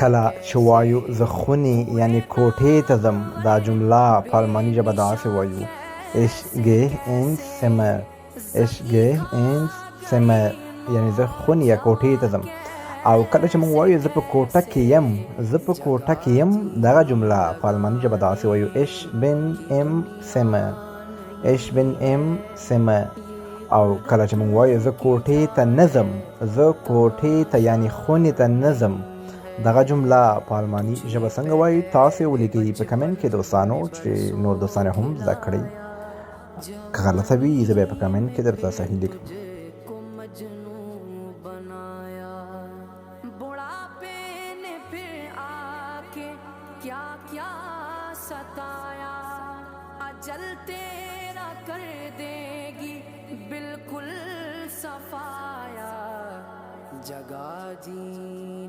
کله چې وایو زه خونې یعنی کوټې ته ځم، دا جمله په الماني ژبه داسې وایو ich gehe ins Zimmer. ich gehe ins Zimmer یعنی زه خونې یا کوټې ته ځم. او کله چې موږ وایو زه په کوټه کې یم، زه په کوټه کې یم، دغه جمله په الماني ژبه داسې وایو ich bin im Zimmer. ich bin im Zimmer. او کله چې موږ وایو زه کوټې ته نه ځم، زه کوټې ته یعنی خونې ته نه ځم، دغه جمله په الماني ژبه څنګه وایي تاسې ولیکئ په کمنټ کې دوستانو، چې نور دوستان هم زده کړئ. که غلطه وي زه به په کمنټ کې درته صحیح لیکم. अजल तेरा कर देगी बिल्कुल सफाया जगा जी